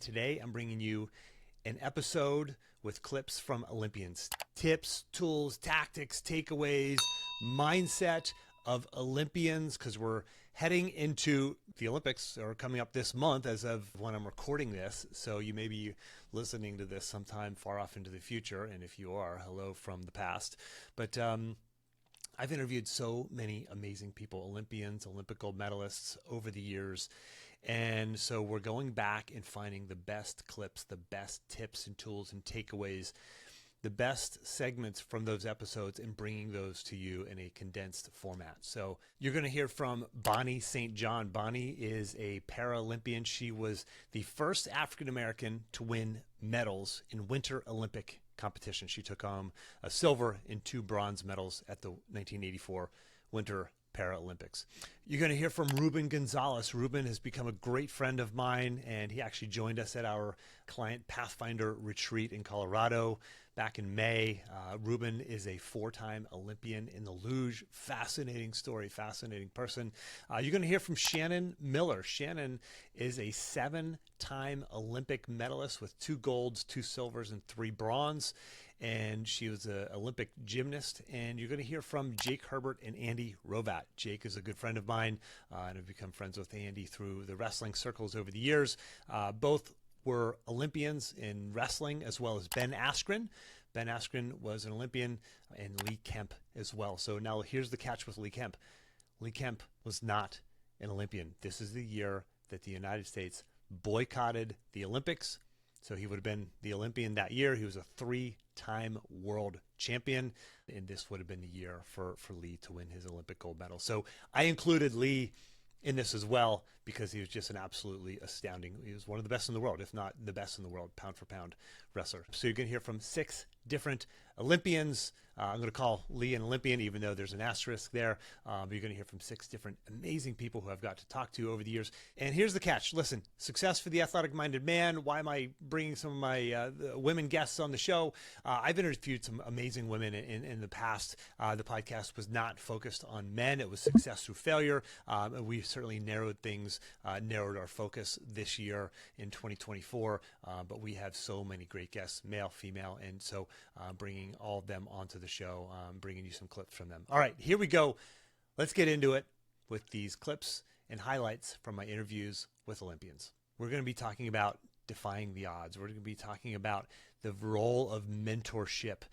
today I'm bringing you an episode with clips from Olympians. Tips, tools, tactics, takeaways, mindset of Olympians, because we're heading into the Olympics are coming up this month as of when I'm recording this. So you may be listening to this sometime far off into the future. And if you are, hello from the past. But I've interviewed so many amazing people, Olympians, Olympic gold medalists over the years. And so we're going back and finding the best clips, the best tips and tools and takeaways, the best segments from those episodes and bringing those to you in a condensed format. So you're going to hear from Bonnie St. John. Bonnie is a Paralympian. She was the first African-American to win medals in Winter Olympic competition. She took home a silver and 2 bronze medals at the 1984 Winter Paralympics. You're going to hear from Ruben Gonzalez. Ruben has become a great friend of mine, and he actually joined us at our client Pathfinder retreat in Colorado back in May. Ruben is a 4-time Olympian in the luge. Fascinating story, fascinating person. You're going to hear from Shannon Miller. Shannon is a 7-time Olympic medalist with 2 golds, 2 silvers, and 3 bronze. And she was an Olympic gymnast. And you're going to hear from Jake Herbert and Andy Hrovat. Jake is a good friend of mine, and I've become friends with Andy through the wrestling circles over the years. Both were Olympians in wrestling, as well as Ben Askren. Ben Askren was an Olympian, and Lee Kemp as well. So now here's the catch with Lee Kemp. Lee Kemp was not an Olympian. This is the year that the United States boycotted the Olympics. So he would have been the Olympian that year. He was a 3-time world champion, and this would have been the year for Lee to win his Olympic gold medal. So I included Lee in this as well because he was just an absolutely astounding. He was one of the best in the world, if not the best in the world, pound for pound wrestler. So you're going to hear from 6 different Olympians. I'm going to call Lee an Olympian, even though there's an asterisk there. But you're going to hear from 6 different amazing people who I've got to talk to over the years. And here's the catch. Listen, success for the athletic-minded man. Why am I bringing some of my women guests on the show? I've interviewed some amazing women in the past. The podcast was not focused on men. It was success through failure. And we certainly narrowed our focus this year in 2024. But we have so many great guests, male, female, and so bringing all of them onto the show, bringing you some clips from them. All right, here we go. Let's get into it with these clips and highlights from my interviews with Olympians. We're going to be talking about defying the odds. We're going to be talking about the role of mentorship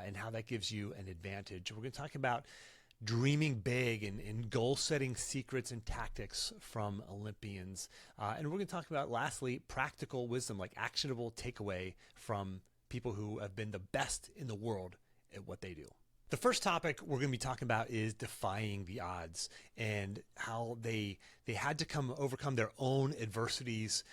and how that gives you an advantage. We're going to talk about dreaming big and goal-setting secrets and tactics from Olympians. And we're going to talk about, lastly, practical wisdom, like actionable takeaway from people who have been the best in the world at what they do. The first topic we're going to be talking about is defying the odds and how they had to overcome their own adversities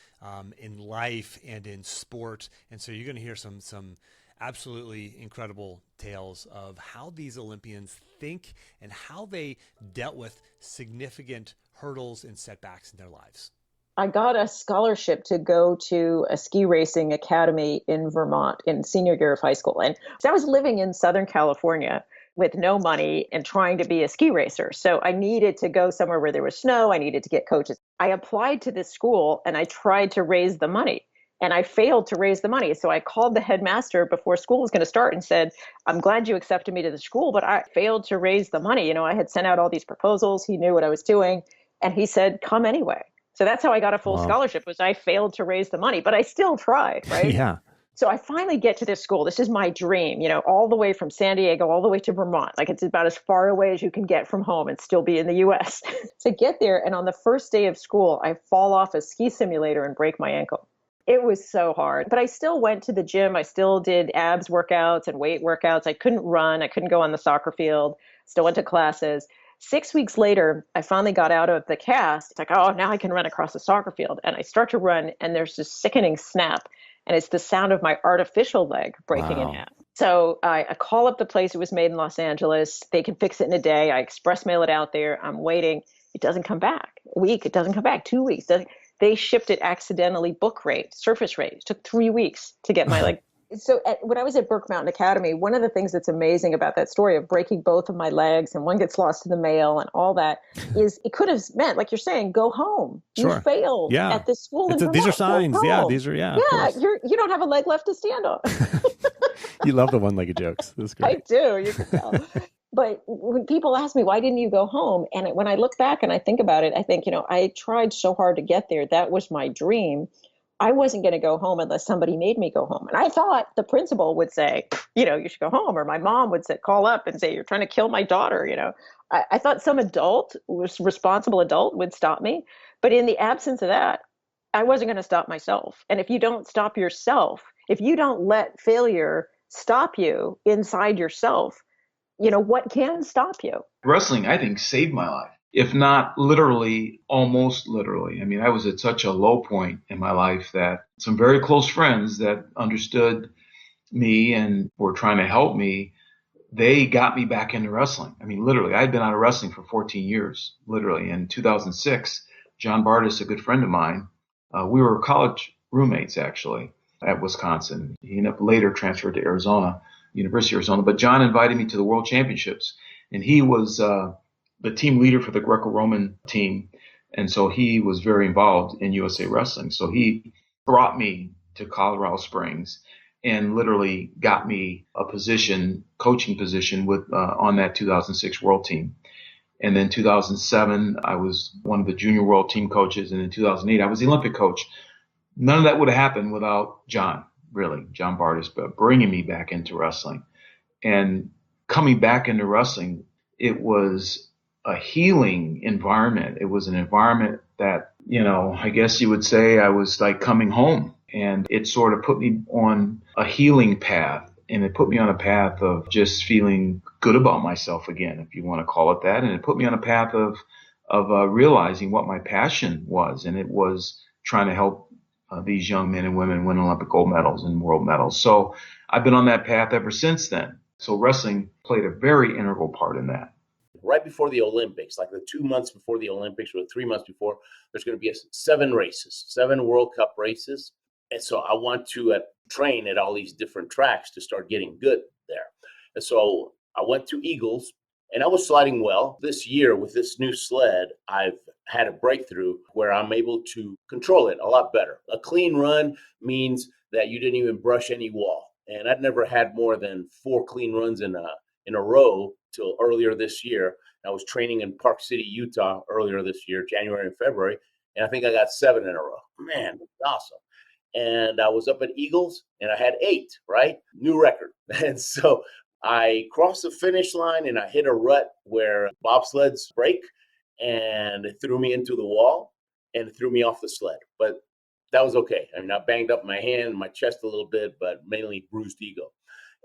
in life and in sport. And so you're going to hear some absolutely incredible tales of how these Olympians think and how they dealt with significant hurdles and setbacks in their lives. I got a scholarship to go to a ski racing academy in Vermont in senior year of high school. And I was living in Southern California with no money and trying to be a ski racer. So I needed to go somewhere where there was snow. I needed to get coaches. I applied to this school and I tried to raise the money. And I failed to raise the money. So I called the headmaster before school was going to start and said, I'm glad you accepted me to the school, but I failed to raise the money. You know, I had sent out all these proposals. He knew what I was doing. And he said, come anyway. So that's how I got a full scholarship, was I failed to raise the money, but I still tried, right? Yeah. So I finally get to this school. This is my dream, you know, all the way from San Diego, all the way to Vermont. Like, it's about as far away as you can get from home and still be in the US. So I get there, and on the first day of school, I fall off a ski simulator and break my ankle. It was so hard, but I still went to the gym. I still did abs workouts and weight workouts. I couldn't run. I couldn't go on the soccer field. Still went to classes. 6 weeks later, I finally got out of the cast. It's like, oh, now I can run across the soccer field. And I start to run, and there's this sickening snap. And it's the sound of my artificial leg breaking in half. So I call up the place. It was made in Los Angeles. They can fix it in a day. I express mail it out there. I'm waiting. It doesn't come back. A week, it doesn't come back. 2 weeks. They shipped it accidentally book rate, surface rate. It took 3 weeks to get my leg. So when I was at Brook Mountain Academy, one of the things that's amazing about that story of breaking both of my legs and one gets lost in the mail and all that is it could have meant, like you're saying, go home. You Sure. failed Yeah. at this school in These are Vermont. Go signs. Yeah. home. These are, yeah, of Yeah, course. you don't have a leg left to stand on. You love the one-legged jokes. That's great. I do. You can tell. But when people ask me, why didn't you go home? And when I look back and I think about it, I think, I tried so hard to get there. That was my dream. I wasn't going to go home unless somebody made me go home. And I thought the principal would say, you should go home. Or my mom would say, call up and say, you're trying to kill my daughter. I thought some adult, responsible adult would stop me. But in the absence of that, I wasn't going to stop myself. And if you don't stop yourself, if you don't let failure stop you inside yourself, what can stop you? Wrestling, I think, saved my life, if not literally, almost literally. I mean, I was at such a low point in my life that some very close friends that understood me and were trying to help me, they got me back into wrestling. I mean, literally, I'd been out of wrestling for 14 years, literally. In 2006, John Bardis, a good friend of mine, we were college roommates, actually, at Wisconsin. He ended up later transferred to Arizona, University of Arizona. But John invited me to the World Championships, and he was the team leader for the Greco-Roman team. And so he was very involved in USA Wrestling. So he brought me to Colorado Springs and literally got me a position, coaching position with on that 2006 World Team. And then 2007, I was one of the junior world team coaches. And in 2008, I was the Olympic coach. None of that would have happened without John, really, John Bardis, but bringing me back into wrestling. And coming back into wrestling, it was a healing environment. It was an environment that, I guess you would say I was like coming home. And it sort of put me on a healing path. And it put me on a path of just feeling good about myself again, if you want to call it that. And it put me on a path of realizing what my passion was. And it was trying to help these young men and women win Olympic gold medals and world medals. So I've been on that path ever since then. So wrestling played a very integral part in that. Right before the Olympics, like the 2 months before the Olympics or 3 months before, there's going to be 7 World Cup races. And so I want to train at all these different tracks to start getting good there. And so I went to Eagles and I was sliding well. This year with this new sled, I've had a breakthrough where I'm able to control it a lot better. A clean run means that you didn't even brush any wall. And I'd never had more than 4 clean runs in a row till earlier this year. I was training in Park City, Utah earlier this year, January and February, and I think I got 7 in a row. Man, that's awesome. And I was up at Eagles and I had 8, right? New record. And so I crossed the finish line and I hit a rut where bobsleds break and it threw me into the wall and it threw me off the sled. But that was okay. I mean, I banged up my hand and my chest a little bit, but mainly bruised ego.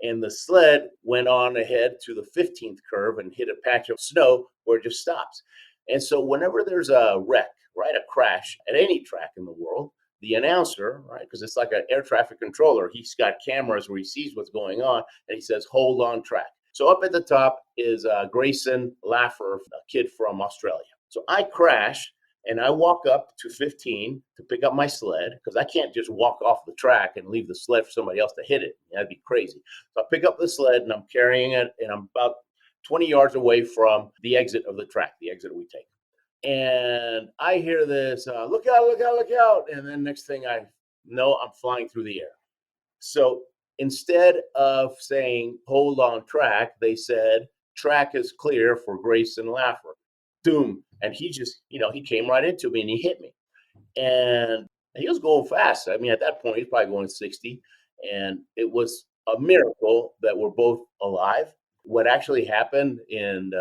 And the sled went on ahead to the 15th curve and hit a patch of snow where it just stops. And so whenever there's a wreck, right, a crash at any track in the world, the announcer, right, because it's like an air traffic controller, he's got cameras where he sees what's going on, and he says, hold on track. So up at the top is Grayson Laffer, a kid from Australia. So I crash, and I walk up to 15 to pick up my sled, because I can't just walk off the track and leave the sled for somebody else to hit it. That'd be crazy. So I pick up the sled, and I'm carrying it, and I'm about 20 yards away from the exit of the track, the exit we take. And I hear this, look out, look out, look out. And then next thing I know, I'm flying through the air. So instead of saying, hold on track, they said, track is clear for Grayson Laffer. Doom. And he just, he came right into me and he hit me. And he was going fast. I mean, at that point, he's probably going 60. And it was a miracle that we're both alive. What actually happened, and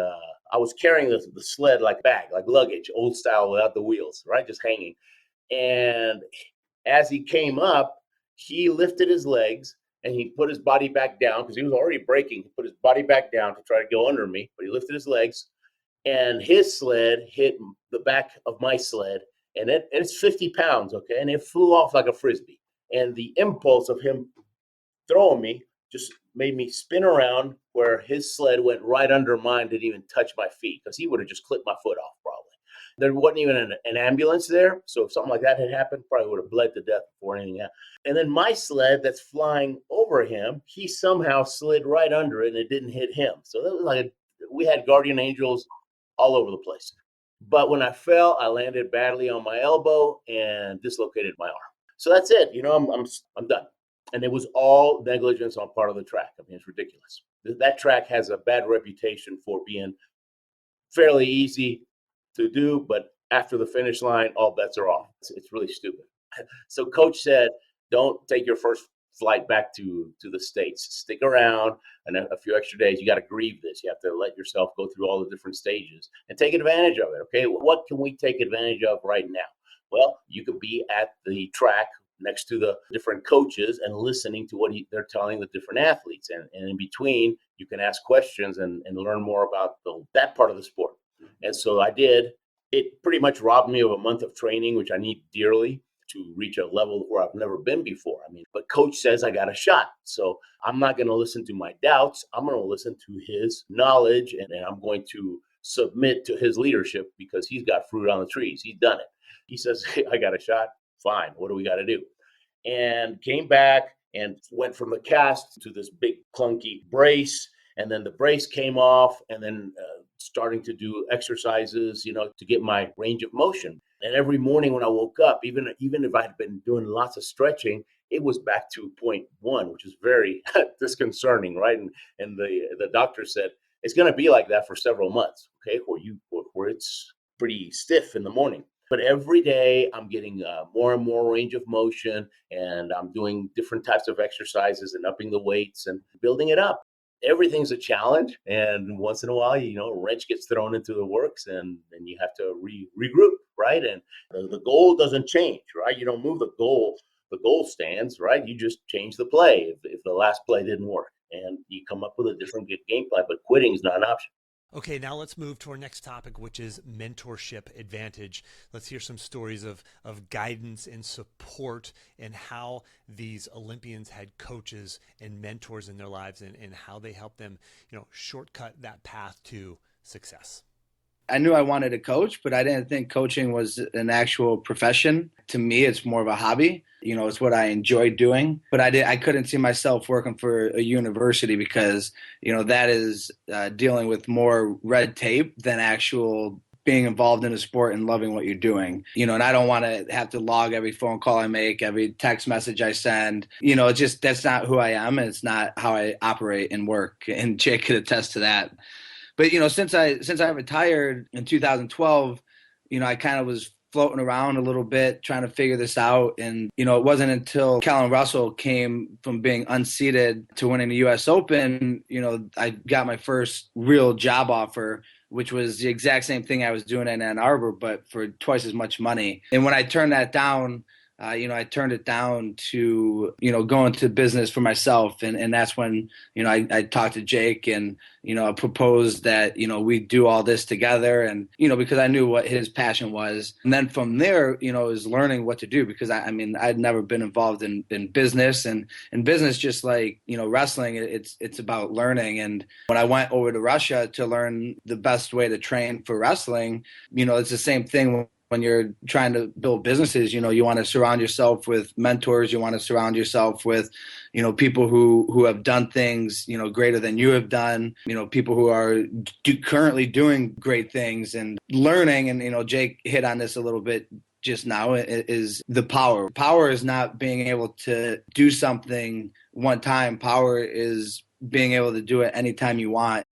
I was carrying the sled like bag, like luggage, old style without the wheels, right? Just hanging. And as he came up, he lifted his legs and he put his body back down because he was already braking. He put his body back down to try to go under me, but he lifted his legs and his sled hit the back of my sled. And it's 50 pounds, okay? And it flew off like a Frisbee. And the impulse of him throwing me just made me spin around where his sled went right under mine, didn't even touch my feet because he would have just clipped my foot off probably. There wasn't even an ambulance there. So if something like that had happened, probably would have bled to death before anything happened. And then my sled that's flying over him, he somehow slid right under it and it didn't hit him. So that was we had guardian angels all over the place. But when I fell, I landed badly on my elbow and dislocated my arm. So that's it. I'm done. And it was all negligence on part of the track. I mean, it's ridiculous. That track has a bad reputation for being fairly easy to do, but after the finish line, all bets are off. It's really stupid. So coach said, don't take your first flight back to the States. Stick around and a few extra days. You got to grieve this. You have to let yourself go through all the different stages and take advantage of it. Okay, what can we take advantage of right now? Well, you could be at the track next to the different coaches and listening to what they're telling the different athletes. And in between, you can ask questions and learn more about that part of the sport. And so I did. It pretty much robbed me of a month of training, which I need dearly to reach a level where I've never been before. I mean, but coach says I got a shot. So I'm not going to listen to my doubts. I'm going to listen to his knowledge, and I'm going to submit to his leadership because he's got fruit on the trees. He's done it. He says, hey, I got a shot. Fine. What do we got to do? And came back and went from the cast to this big clunky brace. And then the brace came off, and then starting to do exercises, to get my range of motion. And every morning when I woke up, even if I had been doing lots of stretching, it was back to 0.1, which is very disconcerting, right? And the doctor said, it's going to be like that for several months, okay, where it's pretty stiff in the morning. But every day I'm getting more and more range of motion, and I'm doing different types of exercises and upping the weights and building it up. Everything's a challenge, and once in a while, a wrench gets thrown into the works, and you have to regroup, right? And the goal doesn't change, right? You don't move the goal. The goal stands, right? You just change the play if the last play didn't work, and you come up with a different game plan, but quitting is not an option. Okay, now let's move to our next topic, which is mentorship advantage. Let's hear some stories of guidance and support and how these Olympians had coaches and mentors in their lives and how they helped them, shortcut that path to success. I knew I wanted to coach, but I didn't think coaching was an actual profession. To me, it's more of a hobby. It's what I enjoy doing, but I couldn't see myself working for a university because, that is dealing with more red tape than actual being involved in a sport and loving what you're doing. And I don't want to have to log every phone call I make, every text message I send. That's not who I am, and it's not how I operate and work. And Jake could attest to that. But, since I retired in 2012, I kind of was floating around a little bit trying to figure this out. And, it wasn't until Callum Russell came from being unseated to winning the U.S. Open, I got my first real job offer, which was the exact same thing I was doing in Ann Arbor, but for twice as much money. And when I turned that down, I turned it down to, go into business for myself. And that's when, I talked to Jake and, I proposed that, we do all this together and, because I knew what his passion was. And then from there, it was learning what to do because I'd never been involved in business and business, just like, wrestling, it's about learning. And when I went over to Russia to learn the best way to train for wrestling, it's the same thing. When you're trying to build businesses, you want to surround yourself with mentors. You want to surround yourself with, people who have done things, greater than you have done, people who are currently doing great things and learning. And, Jake hit on this a little bit just now is the power. Power is not being able to do something one time. Power is being able to do it anytime you want.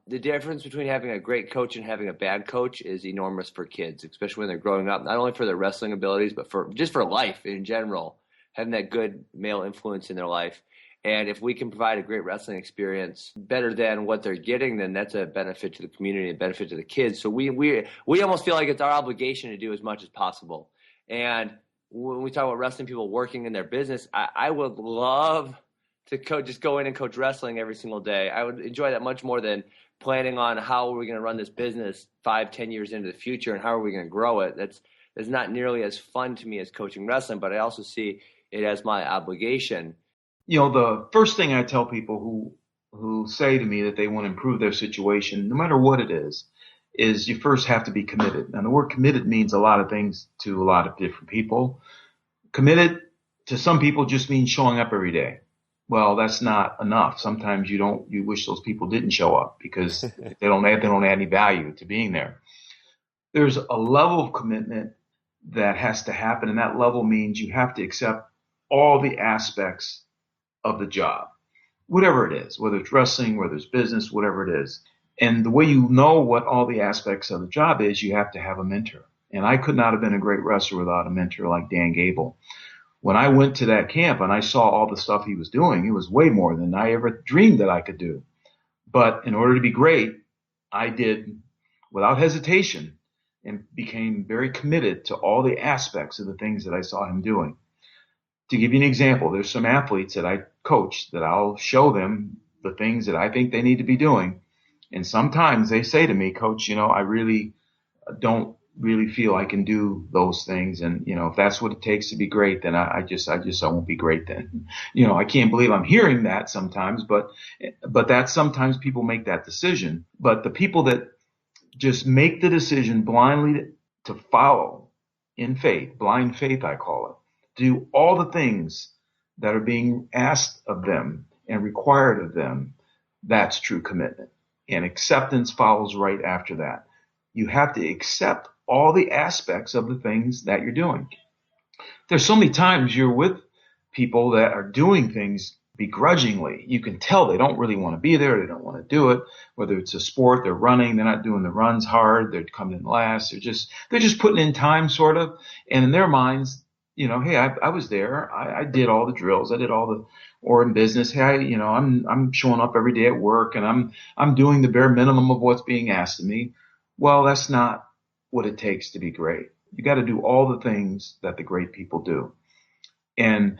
The difference between having a great coach and having a bad coach is enormous for kids, especially when they're growing up, not only for their wrestling abilities, but for life in general, having that good male influence in their life. And if we can provide a great wrestling experience better than what they're getting, then that's a benefit to the community, a benefit to the kids. So we almost feel like it's our obligation to do as much as possible. And when we talk about wrestling people working in their business, I would love to just go in and coach wrestling every single day. I would enjoy that much more than planning on how are we going to run this business 5-10 years into the future and how are we going to grow it. That's not nearly as fun to me as coaching wrestling, but I also see it as my obligation. The first thing I tell people who say to me that they want to improve their situation, no matter what it is is you first have to be committed. And the word committed means a lot of things to a lot of different people. Committed to some people just means showing up every day. Well, that's not enough. Sometimes you wish those people didn't show up because they don't add any value to being there. There's a level of commitment that has to happen, and that level means you have to accept all the aspects of the job, whatever it is, whether it's wrestling, whether it's business, whatever it is. And the way you know what all the aspects of the job is, you have to have a mentor. And I could not have been a great wrestler without a mentor like Dan Gable. When I went to that camp and I saw all the stuff he was doing, it was way more than I ever dreamed that I could do. But in order to be great, I did without hesitation and became very committed to all the aspects of the things that I saw him doing. To give you an example, there's some athletes that I coach that I'll show them the things that I think they need to be doing. And sometimes they say to me, Coach, I really don't really feel I can do those things. And, if that's what it takes to be great, then I won't be great then. I can't believe I'm hearing that sometimes, but that sometimes people make that decision. But the people that just make the decision blindly to follow in faith, blind faith, I call it, do all the things that are being asked of them and required of them, that's true commitment. And acceptance follows right after that. You have to accept all the aspects of the things that you're doing. There's so many times you're with people that are doing things begrudgingly. You can tell they don't really want to be there. They don't want to do it. Whether it's a sport, they're running, they're not doing the runs hard. They're coming in last. They're just putting in time, sort of. And in their minds, hey, I was there. I did all the drills. I did all the, or in business, hey, I'm showing up every day at work and I'm doing the bare minimum of what's being asked of me. Well, that's not what it takes to be great. You got to do all the things that the great people do. And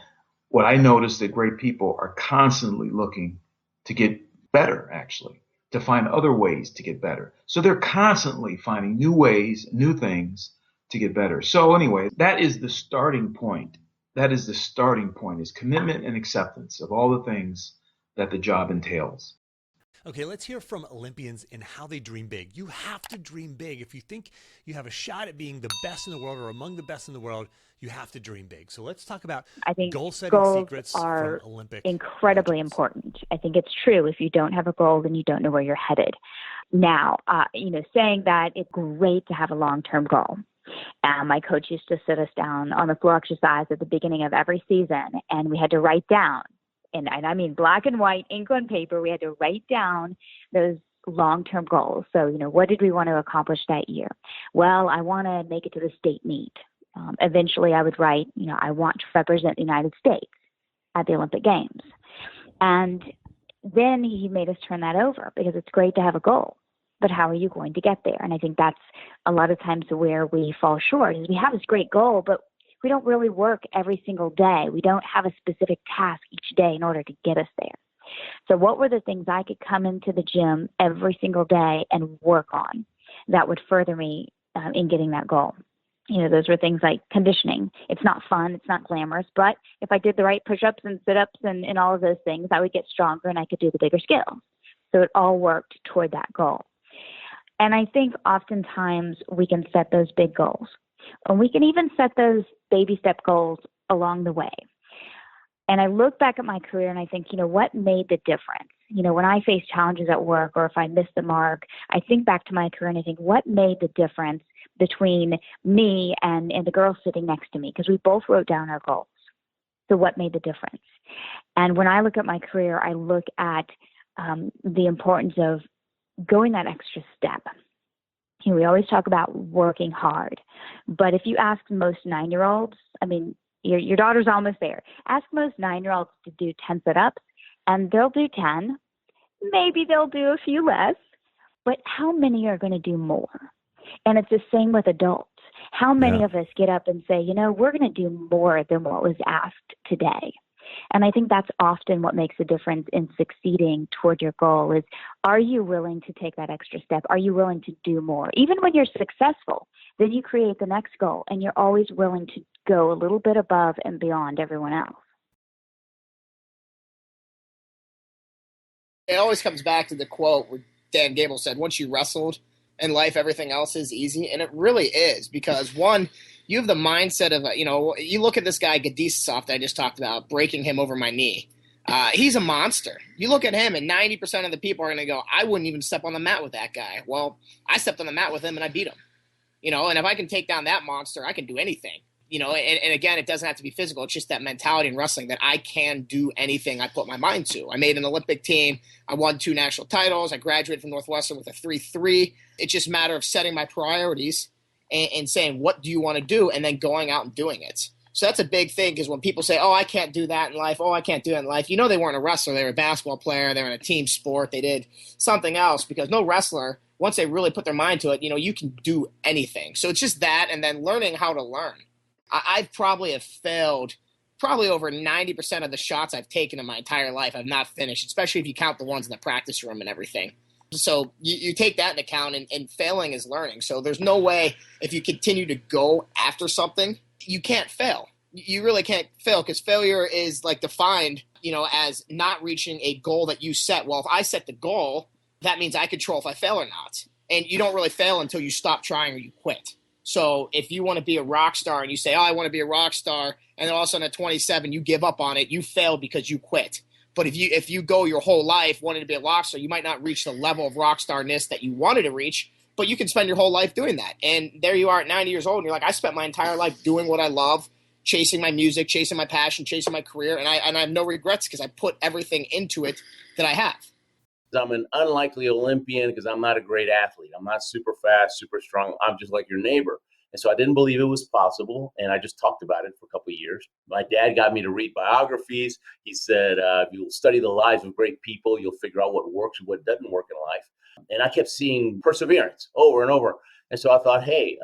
what I noticed that great people are constantly looking to get better, actually, to find other ways to get better. So they're constantly finding new ways, new things to get better. So anyway, that is the starting point. That is the starting point, is commitment and acceptance of all the things that the job entails. Okay, let's hear from Olympians and how they dream big. You have to dream big. If you think you have a shot at being the best in the world or among the best in the world, you have to dream big. So let's talk about goal-setting secrets from Olympic incredibly legends. Important. I think it's true. If you don't have a goal, then you don't know where you're headed. Now, saying that, it's great to have a long-term goal. My coach used to sit us down on the floor exercise at the beginning of every season, and we had to write down, and I mean black and white, ink on paper, we had to write down those long-term goals. So, what did we want to accomplish that year? Well, I want to make it to the state meet. Eventually I would write, I want to represent the United States at the Olympic Games. And then he made us turn that over, because it's great to have a goal, but how are you going to get there? And I think that's a lot of times where we fall short, is we have this great goal, but we don't really work every single day. We don't have a specific task each day in order to get us there. So what were the things I could come into the gym every single day and work on that would further me in getting that goal? Those were things like conditioning. It's not fun. It's not glamorous. But if I did the right push-ups and sit-ups and all of those things, I would get stronger and I could do the bigger skills. So it all worked toward that goal. And I think oftentimes we can set those big goals. And we can even set those baby step goals along the way. And I look back at my career and I think, what made the difference? When I face challenges at work, or if I miss the mark, I think back to my career and I think, what made the difference between me and the girl sitting next to me? Because we both wrote down our goals. So what made the difference? And when I look at my career, I look at the importance of going that extra step. We always talk about working hard, but if you ask most 9-year-olds, your daughter's almost there. Ask most 9-year-olds to do 10 sit-ups, and they'll do 10. Maybe they'll do a few less, but how many are going to do more? And it's the same with adults. How many of us get up and say, we're going to do more than what was asked today? And I think that's often what makes a difference in succeeding toward your goal is, are you willing to take that extra step? Are you willing to do more? Even when you're successful, then you create the next goal and you're always willing to go a little bit above and beyond everyone else. It always comes back to the quote where Dan Gable said, once you wrestled, in life, everything else is easy. And it really is, because one, you have the mindset of, you look at this guy, Gadisov, that I just talked about, breaking him over my knee. He's a monster. You look at him and 90% of the people are going to go, I wouldn't even step on the mat with that guy. Well, I stepped on the mat with him and I beat him. And if I can take down that monster, I can do anything. And again, it doesn't have to be physical. It's just that mentality in wrestling that I can do anything I put my mind to. I made an Olympic team. I won 2 national titles. I graduated from Northwestern with a 3.3. It's just a matter of setting my priorities and saying, what do you want to do? And then going out and doing it. So that's a big thing, because when people say, oh, I can't do that in life. Oh, I can't do that in life. They weren't a wrestler. They were a basketball player. They were in a team sport. They did something else, because no wrestler, once they really put their mind to it, you can do anything. So it's just that, and then learning how to learn. I've probably have failed over 90% of the shots I've taken in my entire life. I've not finished, especially if you count the ones in the practice room and everything. So you take that into account, and failing is learning. So there's no way, if you continue to go after something, you can't fail. You really can't fail, because failure is defined, as not reaching a goal that you set. Well, if I set the goal, that means I control if I fail or not. And you don't really fail until you stop trying or you quit. So if you want to be a rock star and you say, oh, I want to be a rock star, and then all of a sudden at 27 you give up on it, you failed because you quit. But if you go your whole life wanting to be a rock star, you might not reach the level of rock starness that you wanted to reach, but you can spend your whole life doing that. And there you are at 90 years old, and you're like, I spent my entire life doing what I love, chasing my music, chasing my passion, chasing my career, and I have no regrets, because I put everything into it that I have. I'm an unlikely Olympian because I'm not a great athlete. I'm not super fast, super strong. I'm just like your neighbor. And so I didn't believe it was possible. And I just talked about it for a couple of years. My dad got me to read biographies. He said, if you'll study the lives of great people, you'll figure out what works and what doesn't work in life. And I kept seeing perseverance over and over. And so I thought, hey,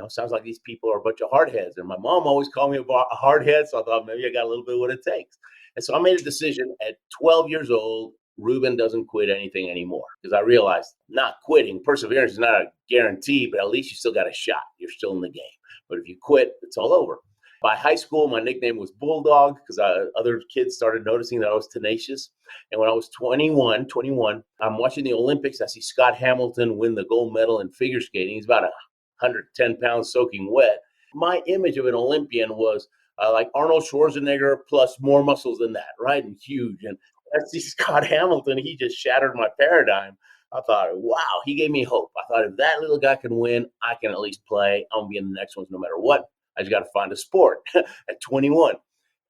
sounds like these people are a bunch of hardheads. And my mom always called me a hardhead. So I thought maybe I got a little bit of what it takes. And so I made a decision at 12 years old. Ruben doesn't quit anything anymore, because I realized not quitting, perseverance is not a guarantee, but at least you still got a shot. You're still in the game. But if you quit, it's all over. By high school, my nickname was Bulldog, because other kids started noticing that I was tenacious. And when I was 21, I'm watching the Olympics. I see Scott Hamilton win the gold medal in figure skating. He's about 110 pounds soaking wet. My image of an Olympian was like Arnold Schwarzenegger plus more muscles than that, right? And huge. And I see Scott Hamilton, he just shattered my paradigm. I thought, wow, he gave me hope. I thought, if that little guy can win, I can at least play. I'm going to be in the next ones no matter what. I just got to find a sport at 21.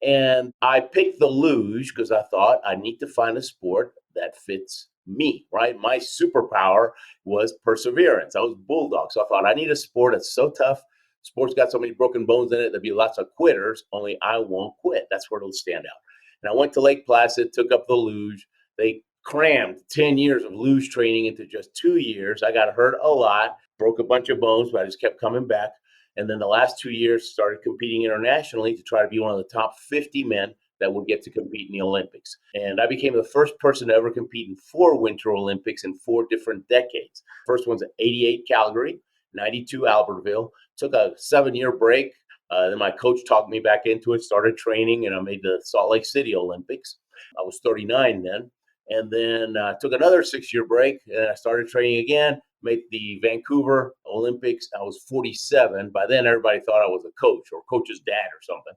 And I picked the luge because I thought I need to find a sport that fits me, right? My superpower was perseverance. I was Bulldog. So I thought, I need a sport that's so tough. Sport's got so many broken bones in it. There'll be lots of quitters, only I won't quit. That's where it'll stand out. And I went to Lake Placid, took up the luge. They crammed 10 years of luge training into just 2 years. I got hurt a lot, broke a bunch of bones, but I just kept coming back. And then the last 2 years started competing internationally to try to be one of the top 50 men that would get to compete in the Olympics. And I became the first person to ever compete in 4 Winter Olympics in 4 different decades. First one's at 88 Calgary, 92 Albertville. Took a 7-year break. Then my coach talked me back into it, started training, and I made the Salt Lake City Olympics. I was 39 then. And then took another 6-year break, and I started training again, made the Vancouver Olympics. I was 47. By then, everybody thought I was a coach or coach's dad or something.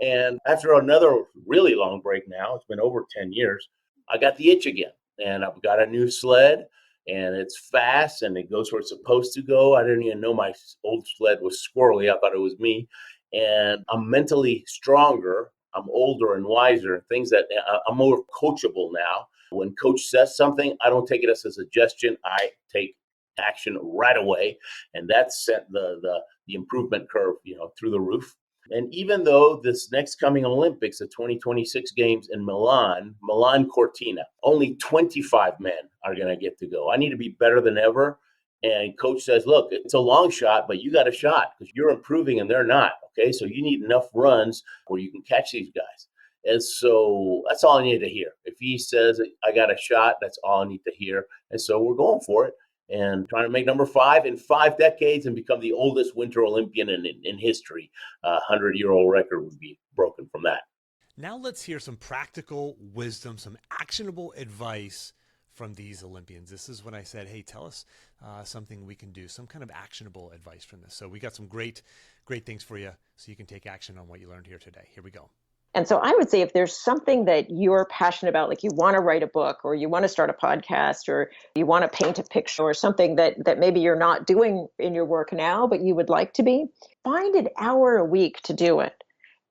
And after another really long break now, it's been over 10 years, I got the itch again. And I've got a new sled, and it's fast, and it goes where it's supposed to go. I didn't even know my old sled was squirrely. I thought it was me. And I'm mentally stronger. I'm older and wiser. Things that I'm more coachable now. When coach says something, I don't take it as a suggestion. I take action right away. And that sent the improvement curve, through the roof. And even though this next coming Olympics, the 2026 games in Milan Cortina, only 25 men are going to get to go. I need to be better than ever. And coach says, look, it's a long shot, but you got a shot because you're improving and they're not. Okay, so you need enough runs where you can catch these guys. And so that's all I need to hear. If he says I got a shot, that's all I need to hear. And so we're going for it and trying to make number 5 in 5 decades and become the oldest Winter Olympian in history. 100-year-old record would be broken from that. Now let's hear some practical wisdom, some actionable advice from these Olympians. This is when I said, hey, tell us something we can do, some kind of actionable advice from this. So we got some great things for you so you can take action on what you learned here today. Here we go. And so I would say if there's something that you're passionate about, like you want to write a book or you want to start a podcast or you want to paint a picture or something that maybe you're not doing in your work now, but you would like to be, find an hour a week to do it.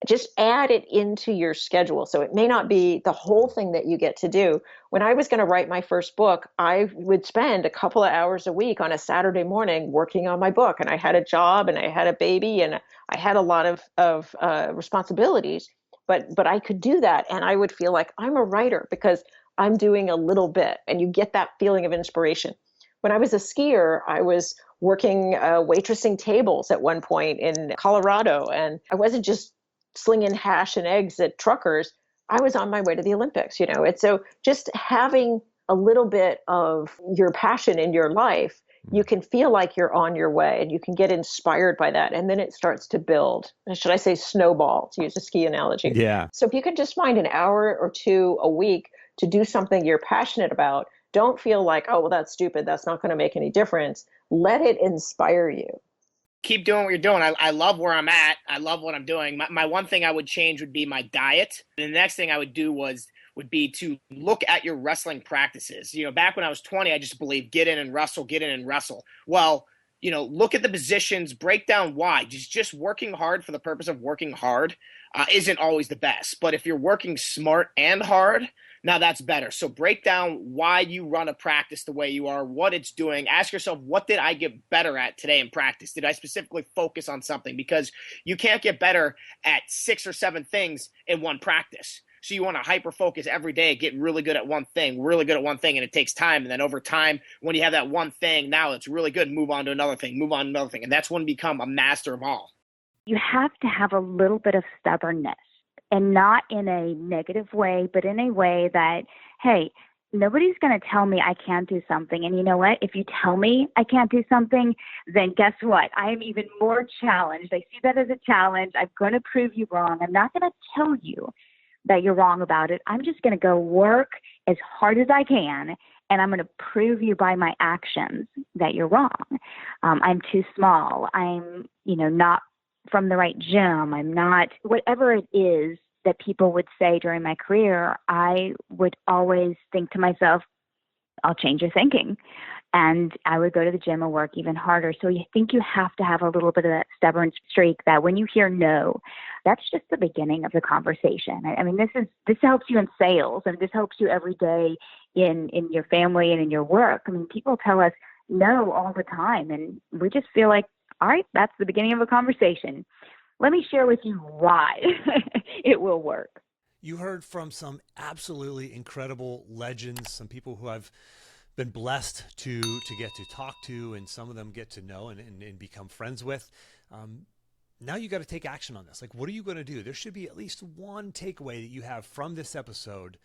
Just add it into your schedule. So it may not be the whole thing that you get to do. When I was going to write my first book, I would spend a couple of hours a week on a Saturday morning working on my book. And I had a job and I had a baby and I had a lot of responsibilities. But I could do that and I would feel like I'm a writer because I'm doing a little bit, and you get that feeling of inspiration. When I was a skier, I was working waitressing tables at one point in Colorado, and I wasn't just slinging hash and eggs at truckers. I was on my way to the Olympics, And so just having a little bit of your passion in your life, you can feel like you're on your way and you can get inspired by that. And then it starts to build. Should I say snowball, to use a ski analogy? Yeah. So if you can just find an hour or two a week to do something you're passionate about, don't feel like, oh, well, that's stupid. That's not going to make any difference. Let it inspire you. Keep doing what you're doing. I love where I'm at. I love what I'm doing. My one thing I would change would be my diet. And the next thing I would do would be to look at your wrestling practices. Back when I was 20, I just believed get in and wrestle. Well, look at the positions, break down why. Just working hard for the purpose of working hard isn't always the best. But if you're working smart and hard, now that's better. So break down why you run a practice the way you are, what it's doing. Ask yourself, what did I get better at today in practice? Did I specifically focus on something? Because you can't get better at 6 or 7 things in one practice. So you want to hyper focus every day, get really good at one thing, and it takes time. And then over time, when you have that one thing, now it's really good, move on to another thing. And that's when you become a master of all. You have to have a little bit of stubbornness, and not in a negative way, but in a way that, hey, nobody's going to tell me I can't do something. And you know what? If you tell me I can't do something, then guess what? I am even more challenged. I see that as a challenge. I'm going to prove you wrong. I'm not going to tell you that you're wrong about it. I'm just going to go work as hard as I can, and I'm going to prove you by my actions that you're wrong. I'm too small. I'm, not from the right gym. I'm not, whatever it is that people would say during my career, I would always think to myself, I'll change your thinking. And I would go to the gym and work even harder. So I think you have to have a little bit of that stubborn streak that when you hear no, that's just the beginning of the conversation. I mean, this helps you in sales, and this helps you every day in your family and in your work. I mean, people tell us no all the time, and we just feel like, all right, that's the beginning of a conversation. Let me share with you why it will work. You heard from some absolutely incredible legends, some people who I've been blessed to get to talk to, and some of them get to know and become friends with. Now you got to take action on this. Like, what are you going to do? There should be at least one takeaway that you have from this episode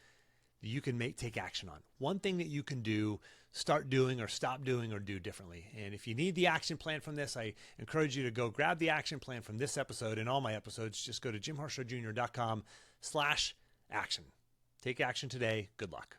that you can take action on. One thing that you can do, start doing or stop doing or do differently. And if you need the action plan from this, I encourage you to go grab the action plan from this episode and all my episodes. Just go to jimharshawjr.com/action. Take action today. Good luck.